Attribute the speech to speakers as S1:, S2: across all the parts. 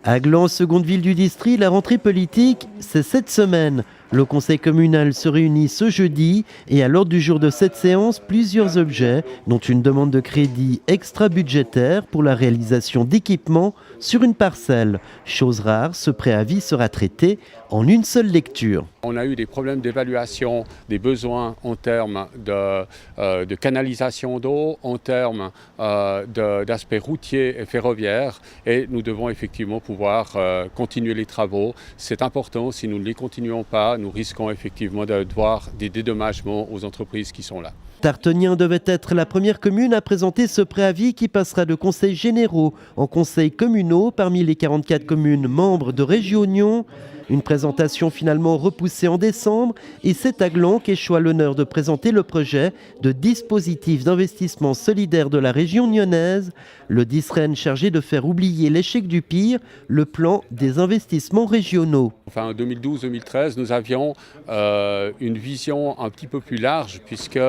S1: À Gland, seconde ville du district, la rentrée politique, c'est cette semaine. Le conseil communal se réunit ce jeudi et à l'ordre du jour de cette séance, plusieurs objets, dont une demande de crédit extra-budgétaire pour la réalisation d'équipements sur une parcelle. Chose rare, ce préavis sera traité en une seule lecture.
S2: On a eu des problèmes d'évaluation des besoins en termes de canalisation d'eau, en termes d'aspect routier et ferroviaire, et nous devons effectivement pouvoir continuer les travaux. C'est important, si nous ne les continuons pas, nous risquons effectivement d'avoir des dédommagements aux entreprises qui sont là.
S1: Tartonien devait être la première commune à présenter ce préavis qui passera de conseils généraux en conseils communaux parmi les 44 communes membres de Régionion. Une présentation finalement repoussée en décembre et c'est à Gland qu'échoua l'honneur de présenter le projet de dispositif d'investissement solidaire de la région nyonnaise, le DISREN chargé de faire oublier l'échec du pire, le plan des investissements régionaux.
S2: Enfin, en 2012-2013, nous avions une vision un petit peu plus large puisque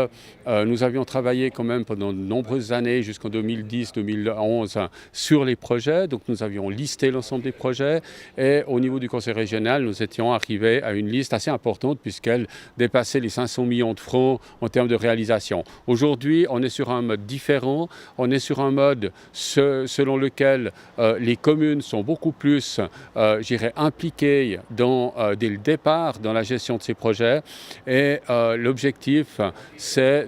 S2: nous avions travaillé quand même pendant de nombreuses années, jusqu'en 2010-2011, sur les projets. Donc nous avions listé l'ensemble des projets et au niveau du conseil régional, nous étions arrivés à une liste assez importante puisqu'elle dépassait les 500 millions de francs en termes de réalisation. Aujourd'hui, on est sur un mode différent. On est sur un mode selon lequel les communes sont beaucoup plus, impliquées dès le départ dans la gestion de ces projets. Et l'objectif, c'est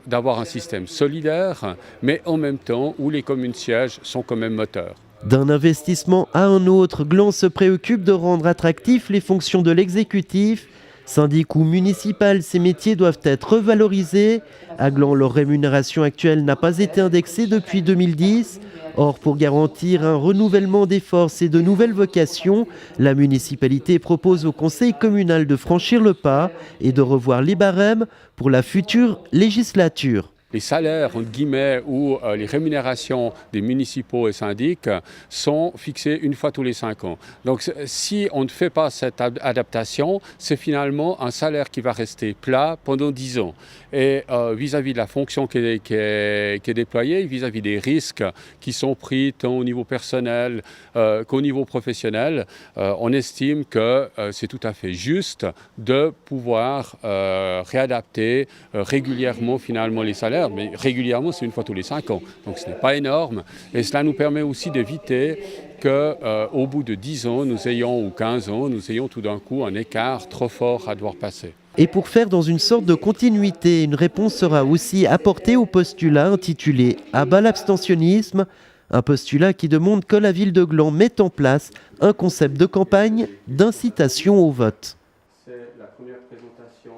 S2: d'avoir un système solidaire, mais en même temps où les communes sièges sont quand même moteurs.
S1: D'un investissement à un autre, Gland se préoccupe de rendre attractifs les fonctions de l'exécutif. Syndic ou municipal, ces métiers doivent être revalorisés. À Gland, leur rémunération actuelle n'a pas été indexée depuis 2010. Or, pour garantir un renouvellement des forces et de nouvelles vocations, la municipalité propose au conseil communal de franchir le pas et de revoir les barèmes pour la future législature.
S2: Les salaires, entre guillemets, ou les rémunérations des municipaux et syndics sont fixés une fois tous les 5 ans. Donc si on ne fait pas cette adaptation, c'est finalement un salaire qui va rester plat pendant 10 ans. Et vis-à-vis de la fonction qui est déployée, vis-à-vis des risques qui sont pris tant au niveau personnel qu'au niveau professionnel, on estime que c'est tout à fait juste de pouvoir réadapter régulièrement finalement les salaires. Mais régulièrement, c'est une fois tous les 5 ans. Donc ce n'est pas énorme. Et cela nous permet aussi d'éviter qu'au bout de 10 ans, ou 15 ans, nous ayons tout d'un coup un écart trop fort à devoir passer.
S1: Et pour faire dans une sorte de continuité, une réponse sera aussi apportée au postulat intitulé « À bas l'abstentionnisme », un postulat qui demande que la ville de Gland mette en place un concept de campagne d'incitation au vote.
S2: C'est la première présentation